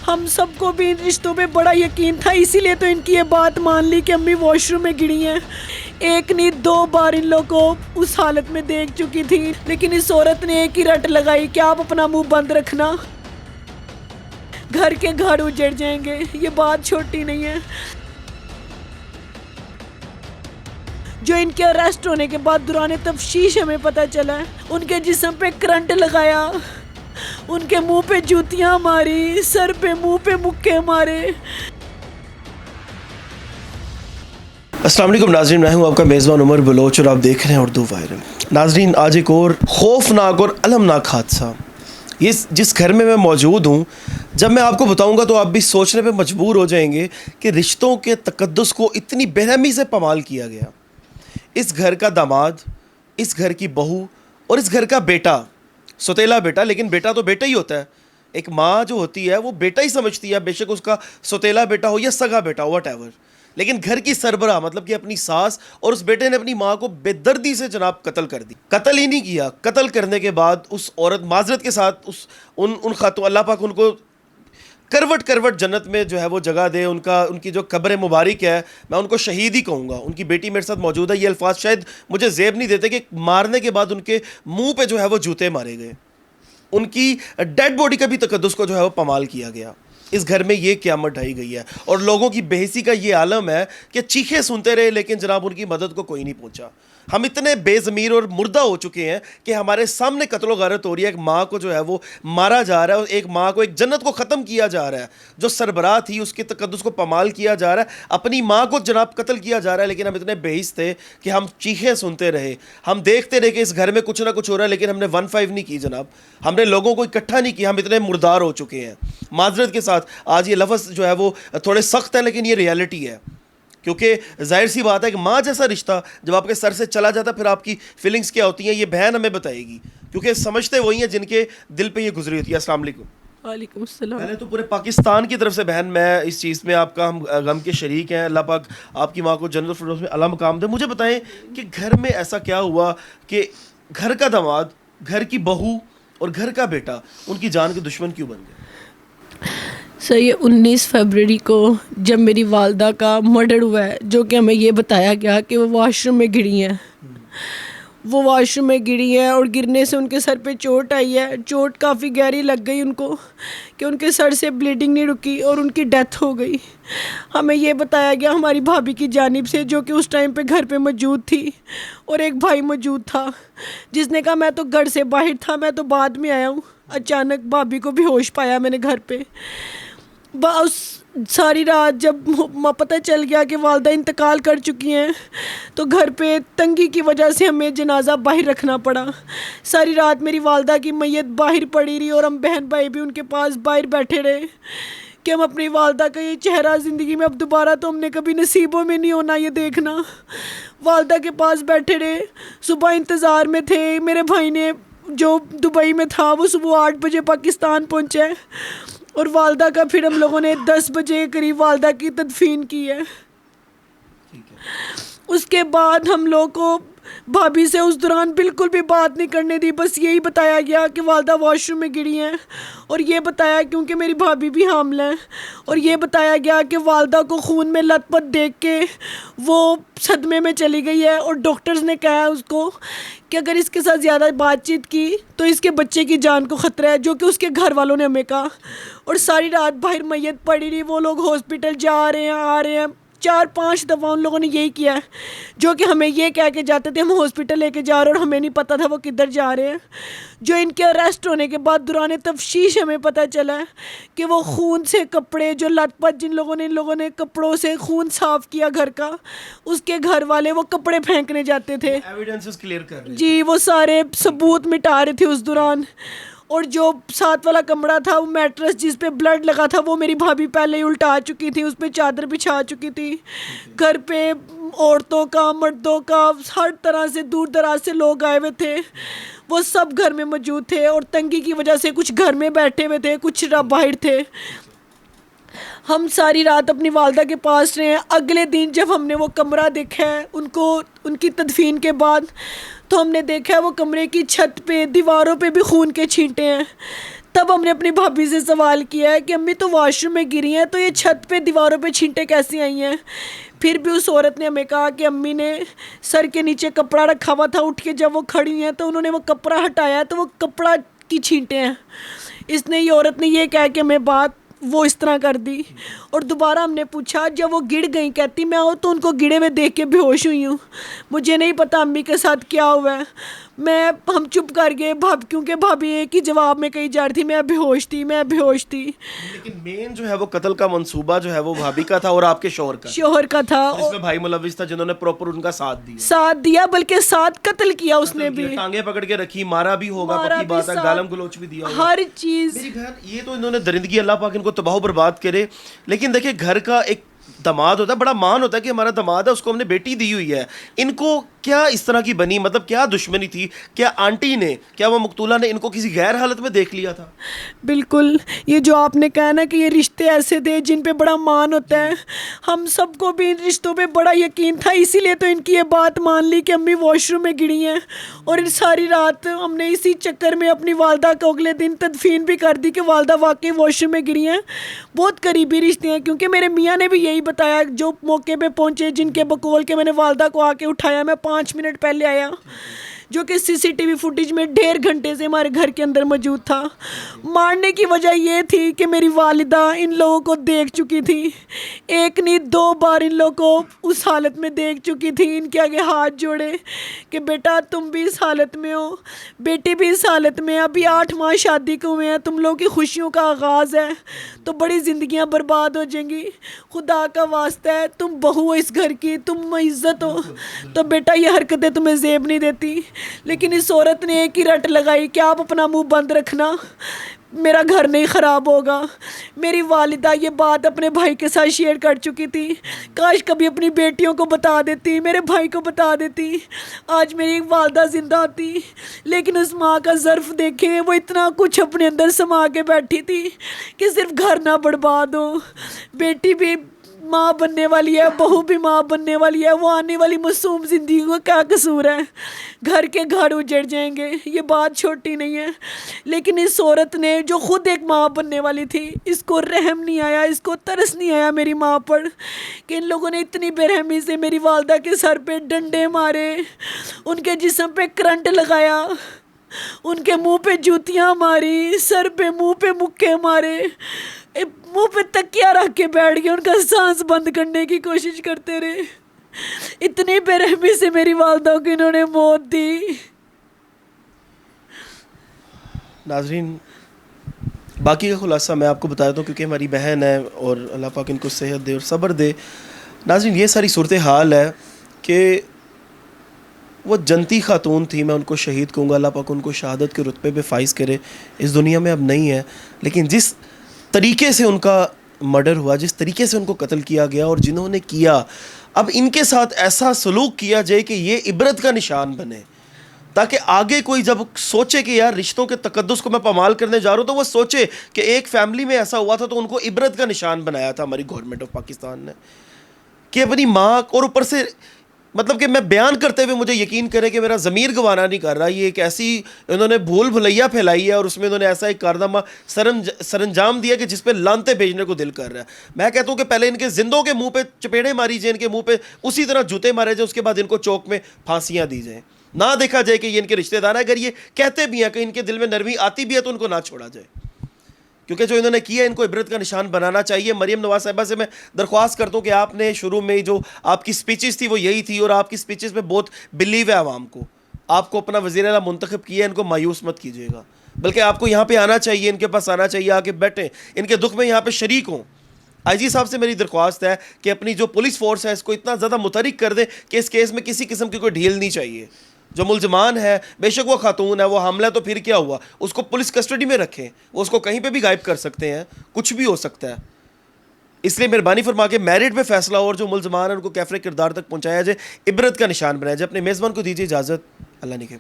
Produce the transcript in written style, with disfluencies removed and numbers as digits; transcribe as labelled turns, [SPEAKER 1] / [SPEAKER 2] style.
[SPEAKER 1] ہم سب کو بھی ان رشتوں پہ بڑا یقین تھا، اسی لیے تو ان کی یہ بات مان لی کہ امی واش روم میں گری ہیں۔ ایک نہیں 2 بار ان لوگوں کو اس حالت میں دیکھ چکی تھی، لیکن اس عورت نے ایک ہی رٹ لگائی کہ آپ اپنا منہ بند رکھنا، گھر کے گھر اجڑ جائیں گے۔ یہ بات چھوٹی نہیں ہے۔ جو ان کے اریسٹ ہونے کے بعد دوران تفتیش ہمیں پتہ چلا ہے، ان کے جسم پہ کرنٹ لگایا، ان کے منہ پہ جوتیاں ماری، سر پہ منہ پہ مکے مارے۔
[SPEAKER 2] السلام علیکم ناظرین، میں ہوں آپ کا میزبان عمر بلوچ اور آپ دیکھ رہے ہیں اردو وائرل۔ ناظرین، آج ایک اور خوفناک اور المناک حادثہ، یہ جس گھر میں موجود ہوں، جب میں آپ کو بتاؤں گا تو آپ بھی سوچنے پہ مجبور ہو جائیں گے کہ رشتوں کے تقدس کو اتنی بے رحمی سے پامال کیا گیا۔ اس گھر کا داماد، اس گھر کی بہو اور اس گھر کا بیٹا، سوتیلا بیٹا، لیکن بیٹا تو بیٹا ہی ہوتا ہے، ایک ماں جو ہوتی ہے وہ بیٹا ہی سمجھتی ہے، بے شک اس کا سوتیلا بیٹا ہو یا سگا بیٹا ہو، واٹ ایور، لیکن گھر کی سربراہ مطلب کہ اپنی ساس اور اس بیٹے نے اپنی ماں کو بے دردی سے جناب قتل کر دی۔ قتل ہی نہیں کیا، قتل کرنے کے بعد اس عورت معذرت کے ساتھ ان خاتون، اللہ پاک ان کو کروٹ جنت میں جو ہے وہ جگہ دے، ان کی جو قبر مبارک ہے، میں ان کو شہید ہی کہوں گا۔ ان کی بیٹی میرے ساتھ موجود ہے، یہ الفاظ شاید مجھے زیب نہیں دیتے کہ مارنے کے بعد ان کے منہ پہ جو ہے وہ جوتے مارے گئے، ان کی ڈیڈ باڈی کا بھی تقدس کو جو ہے وہ پامال کیا گیا۔ اس گھر میں یہ قیامت ڈھائی گئی ہے اور لوگوں کی بے حسی کا یہ عالم ہے کہ چیخیں سنتے رہے لیکن جناب ان کی مدد کو کوئی نہیں پہنچا۔ ہم اتنے بے ضمیر اور مردہ ہو چکے ہیں کہ ہمارے سامنے قتل و غارت ہو رہی ہے، ایک ماں کو جو ہے وہ مارا جا رہا ہے، اور ایک ماں کو، ایک جنت کو ختم کیا جا رہا ہے، جو سربراہ تھی اس کے تقدس کو پامال کیا جا رہا ہے، اپنی ماں کو جناب قتل کیا جا رہا ہے۔ لیکن ہم اتنے بے حس تھے کہ ہم چیخیں سنتے رہے، ہم دیکھتے رہے کہ اس گھر میں کچھ نہ کچھ ہو رہا ہے، لیکن ہم نے 1-5 نہیں کی جناب، ہم نے لوگوں کو اکٹھا نہیں کیا، ہم اتنے مردار ہو چکے ہیں۔ معذرت کے ساتھ آج یہ لفظ جو ہے وہ تھوڑے سخت ہیں، لیکن یہ ریالٹی ہے، کیونکہ ظاہر سی بات ہے کہ ماں جیسا رشتہ جب آپ کے سر سے چلا جاتا ہے، پھر آپ کی فیلنگز کیا ہوتی ہیں یہ بہن ہمیں بتائے گی، کیونکہ سمجھتے وہی ہیں جن کے دل پہ یہ گزری ہوتی ہے۔ السلام علیکم۔
[SPEAKER 1] وعلیکم السلام۔
[SPEAKER 2] پہلے تو پورے پاکستان کی طرف سے بہن، میں اس چیز میں آپ کا ہم غم کے شریک ہیں، اللہ پاک آپ کی ماں کو جنت الفردوس میں اعلیٰ مقام دے۔ مجھے بتائیں کہ گھر میں ایسا کیا ہوا کہ گھر کا داماد، گھر کی بہو اور گھر کا بیٹا ان کی جان کے دشمن کیوں بن گئے؟
[SPEAKER 1] سر، یہ 19 فروری کو جب میری والدہ کا مرڈر ہوا ہے، جو کہ ہمیں یہ بتایا گیا کہ وہ واش روم میں گری ہیں، وہ واش روم میں گری ہیں اور گرنے سے ان کے سر پہ چوٹ آئی ہے، چوٹ کافی گہری لگ گئی ان کو کہ ان کے سر سے بلیڈنگ نہیں رکی اور ان کی ڈیتھ ہو گئی۔ ہمیں یہ بتایا گیا ہماری بھابھی کی جانب سے، جو کہ اس ٹائم پہ گھر پہ موجود تھی، اور ایک بھائی موجود تھا جس نے کہا میں تو گھر سے باہر تھا، میں تو بعد میں آیا ہوں۔ اچانک بھابھی کو بھی ہوش پایا میں نے گھر پہ۔ بس ساری رات جب پتہ چل گیا کہ والدہ انتقال کر چکی ہیں تو گھر پہ تنگی کی وجہ سے ہمیں جنازہ باہر رکھنا پڑا۔ ساری رات میری والدہ کی میت باہر پڑی رہی اور ہم بہن بھائی بھی ان کے پاس باہر بیٹھے رہے کہ ہم اپنی والدہ کا یہ چہرہ زندگی میں اب دوبارہ تو ہم نے کبھی نصیبوں میں نہیں ہونا یہ دیکھنا۔ والدہ کے پاس بیٹھے رہے، صبح انتظار میں تھے۔ میرے بھائی نے جو دبئی میں تھا وہ صبح 8 بجے پاکستان پہنچے اور والدہ کا پھر ہم لوگوں نے 10 بجے قریب والدہ کی تدفین کی ہے۔ اس کے بعد ہم لوگ کو بھابھی سے اس دوران بالکل بھی بات نہیں کرنے دی، بس یہی بتایا گیا کہ والدہ واش روم میں گری ہیں، اور یہ بتایا کیونکہ میری بھابھی بھی حاملہ ہے، اور یہ بتایا گیا کہ والدہ کو خون میں لت پت دیکھ کے وہ صدمے میں چلی گئی ہے، اور ڈاکٹرز نے کہا ہے اس کو کہ اگر اس کے ساتھ زیادہ بات چیت کی تو اس کے بچے کی جان کو خطرہ ہے، جو کہ اس کے گھر والوں نے ہمیں کہا۔ اور ساری رات باہر میت پڑی رہی، وہ لوگ ہاسپٹل جا رہے ہیں آ رہے ہیں، 4-5 دفعہ ان لوگوں نے یہی کیا ہے، جو کہ ہمیں یہ کہہ کے جاتے تھے ہم ہاسپٹل لے کے جا رہے ہیں، اور ہمیں نہیں پتہ تھا وہ کدھر جا رہے ہیں۔ جو ان کے اریسٹ ہونے کے بعد دوران تفتیش ہمیں پتہ چلا ہے کہ وہ خون سے کپڑے، جو لت پت جن لوگوں نے کپڑوں سے خون صاف کیا گھر کا، اس کے گھر والے وہ کپڑے پھینکنے جاتے تھے،
[SPEAKER 2] ایویڈنسز کلیئر کر رہے ہیں
[SPEAKER 1] جی، وہ سارے ثبوت مٹا رہے تھے اس دوران۔ اور جو ساتھ والا کمرہ تھا، وہ میٹرس جس پہ بلڈ لگا تھا، وہ میری بھابھی پہلے ہی الٹا چکی تھی، اس پہ چادر بچھا چکی تھی۔ گھر پہ عورتوں کا، مردوں کا، ہر طرح سے دور دراز سے لوگ آئے ہوئے تھے، وہ سب گھر میں موجود تھے، اور تنگی کی وجہ سے کچھ گھر میں بیٹھے ہوئے تھے، کچھ باہر تھے۔ ہم ساری رات اپنی والدہ کے پاس رہے ہیں۔ اگلے دن جب ہم نے وہ کمرہ دیکھا ہے ان کی تدفین کے بعد، تو ہم نے دیکھا ہے وہ کمرے کی چھت پہ، دیواروں پہ بھی خون کے چھینٹے ہیں۔ تب ہم نے اپنی بھابھی سے سوال کیا ہے کہ امی تو واش روم میں گری ہیں تو یہ چھت پہ دیواروں پہ چھینٹیں کیسی آئی ہیں. پھر بھی اس عورت نے ہمیں کہا کہ امی نے سر کے نیچے کپڑا رکھا ہوا تھا, اٹھ کے جب وہ کھڑی ہیں تو انہوں نے وہ کپڑا ہٹایا تو وہ کپڑا کی چھینٹیں ہیں. اس نے یہ عورت نے یہ کہہ کے ہمیں بات وہ اس طرح کر دی. اور دوبارہ ہم نے پوچھا جب وہ گڑ گئیں, کہتی میں آؤں تو ان کو گڑے میں دیکھ کے بے ہوش ہوئی ہوں, مجھے نہیں پتا امی کے ساتھ کیا ہوا ہے. ہم چپ کر گئے کیونکہ بھابھی ایک ہی جواب میں کہی جا رہی تھی میں بے ہوش تھی.
[SPEAKER 2] لیکن مین جو ہے وہ قتل کا منصوبہ جو ہے وہ بھابھی کا تھا اور آپ کے شوہر کا
[SPEAKER 1] تھا,
[SPEAKER 2] جس میں بھائی ملوث تھا, جنہوں نے پراپر ان کا
[SPEAKER 1] ساتھ دیا بلکہ ساتھ قتل کیا اس نے بھی,
[SPEAKER 2] ٹانگیں پکڑ کے رکھی, مارا بھی ہوگا, پکی بات ہے, گالم گلوچ بھی دیا ہوگا,
[SPEAKER 1] ہر چیز.
[SPEAKER 2] میری بہن یہ تو انہوں نے درندگی, اللہ پاک ان کو تباہ و برباد کرے. لیکن دیکھیں گھر کا ایک داماد ہوتا ہے, بڑا مان ہوتا ہے کہ ہمارا داماد ہے, اس کو ہم نے بیٹی دی ہوئی ہے. ان کو کیا اس طرح کی بنی, مطلب کیا دشمنی تھی, کیا آنٹی نے, کیا وہ مقتولہ نے ان کو کسی غیر حالت میں دیکھ لیا تھا؟
[SPEAKER 1] بالکل, یہ جو آپ نے کہا نا کہ یہ رشتے ایسے تھے جن پہ بڑا مان ہوتا ہے, ہم سب کو بھی ان رشتوں پہ بڑا یقین تھا, اسی لیے تو ان کی یہ بات مان لی کہ امی واش روم میں گری ہیں. اور ساری رات ہم نے اسی چکر میں اپنی والدہ کو اگلے دن تدفین بھی کر دی کہ والدہ واقعی واش روم میں گری ہیں. بہت قریبی رشتے ہیں, کیونکہ میرے میاں نے بھی یہی بتایا, جو موقع پہ پہنچے, جن کے بقول کے میں نے والدہ کو آ کے اٹھایا, میں 5 منٹ پہلے آیا, جو کہ CCTV فوٹیج میں 1.5 گھنٹے سے ہمارے گھر کے اندر موجود تھا. مارنے کی وجہ یہ تھی کہ میری والدہ ان لوگوں کو دیکھ چکی تھی, 1 نہیں 2 بار ان لوگوں کو اس حالت میں دیکھ چکی تھی. ان کے آگے ہاتھ جوڑے کہ بیٹا تم بھی اس حالت میں ہو, بیٹی بھی اس حالت میں, ابھی 8 ماہ شادی کو ہوئے ہیں, تم لوگوں کی خوشیوں کا آغاز ہے تو بڑی زندگیاں برباد ہو جائیں گی. خدا کا واسطہ ہے, تم بہو ہو اس گھر کی, تم عزت ہو, تو بیٹا یہ حرکتیں تمہیں زیب نہیں دیتی. لیکن اس عورت نے ایک ہی رٹ لگائی کہ آپ اپنا منہ بند رکھنا, میرا گھر نہیں خراب ہوگا. میری والدہ یہ بات اپنے بھائی کے ساتھ شیئر کر چکی تھی, کاش کبھی اپنی بیٹیوں کو بتا دیتی, میرے بھائی کو بتا دیتی, آج میری والدہ زندہ ہوتی. لیکن اس ماں کا ظرف دیکھیں, وہ اتنا کچھ اپنے اندر سما کے بیٹھی تھی کہ صرف گھر نہ برباد ہو, بیٹی بھی ماں بننے والی ہے, بہو بھی ماں بننے والی ہے, وہ آنے والی معصوم زندگی کا کیا قصور ہے, گھر کے گھر اجڑ جائیں گے. یہ بات چھوٹی نہیں ہے. لیکن اس عورت نے جو خود ایک ماں بننے والی تھی, اس کو رحم نہیں آیا, اس کو ترس نہیں آیا میری ماں پر, کہ ان لوگوں نے اتنی بے رحمی سے میری والدہ کے سر پہ ڈنڈے مارے, ان کے جسم پہ کرنٹ لگایا, ان کے منہ پہ جوتیاں ماری, سر پہ منہ پہ مکے مارے, منہ پہ تکیا رکھ کے بیٹھ گئے, ان کا سانس بند کرنے کی کوشش کرتے رہے. اتنی بے رحمی سے میری والدہ کو انہوں نے موت دی.
[SPEAKER 2] ناظرین, باقی کا خلاصہ میں آپ کو بتا دیتا ہوں کیونکہ ہماری بہن ہے اور اللہ پاک ان کو صحت دے اور صبر دے. ناظرین, یہ ساری صورتحال ہے کہ وہ جنتی خاتون تھی, میں ان کو شہید کہوں گا, اللہ پاک ان کو شہادت کے رتبے پہ فائز کرے. اس دنیا میں اب نہیں ہے, لیکن جس طریقے سے ان کا مرڈر ہوا, جس طریقے سے ان کو قتل کیا گیا, اور جنہوں نے کیا, اب ان کے ساتھ ایسا سلوک کیا جائے کہ یہ عبرت کا نشان بنے, تاکہ آگے کوئی جب سوچے کہ یار رشتوں کے تقدس کو میں پامال کرنے جا رہا ہوں, تو وہ سوچے کہ ایک فیملی میں ایسا ہوا تھا تو ان کو عبرت کا نشان بنایا تھا ہماری گورنمنٹ آف پاکستان نے, کہ اپنی ماں, اور اوپر سے مطلب کہ میں بیان کرتے ہوئے مجھے یقین کرے کہ میرا ضمیر گوارا نہیں کر رہا, یہ ایک ایسی انہوں نے بھول بھلیا پھیلائی ہے, اور اس میں انہوں نے ایسا ایک کارنامہ سر انجام دیا کہ جس پہ لانتے بھیجنے کو دل کر رہا ہے. میں کہتا ہوں کہ پہلے ان کے زندوں کے منہ پہ چپیڑے ماری جائیں, ان کے منہ پہ اسی طرح جوتے مارے جائیں, اس کے بعد ان کو چوک میں پھانسیاں دی جائیں, نہ دیکھا جائے کہ یہ ان کے رشتہ دار ہیں. اگر یہ کہتے بھی ہیں کہ ان کے دل میں نرمی آتی بھی ہے تو ان کو نہ چھوڑا جائے, کیونکہ جو انہوں نے کیا ان کو عبرت کا نشان بنانا چاہیے. مریم نواز صاحبہ سے میں درخواست کرتا ہوں کہ آپ نے شروع میں جو آپ کی سپیچز تھی وہ یہی تھی, اور آپ کی سپیچز میں بہت بلیو ہے عوام کو, آپ کو اپنا وزیر اعلیٰ منتخب کیا ہے, ان کو مایوس مت کیجیے گا, بلکہ آپ کو یہاں پہ آنا چاہیے, ان کے پاس آنا چاہیے, آ کے بیٹھیں, ان کے دکھ میں یہاں پہ شریک ہوں. آئی جی صاحب سے میری درخواست ہے کہ اپنی جو پولیس فورس ہے اس کو اتنا زیادہ متحرک کر دیں کہ اس کیس میں کسی قسم کی کوئی ڈھیل نہیں چاہیے. جو ملزمان ہے, بے شک وہ خاتون ہے, وہ حاملہ تو پھر کیا ہوا, اس کو پولیس کسٹڈی میں رکھیں, وہ اس کو کہیں پہ بھی غائب کر سکتے ہیں, کچھ بھی ہو سکتا ہے. اس لیے مہربانی فرما کے میرٹ پہ فیصلہ ہو, اور جو ملزمان ہیں ان کو کیفر کردار تک پہنچایا جائے, عبرت کا نشان بنایا جائے. اپنے میزبان کو دیجیے اجازت, اللہ نگہبان.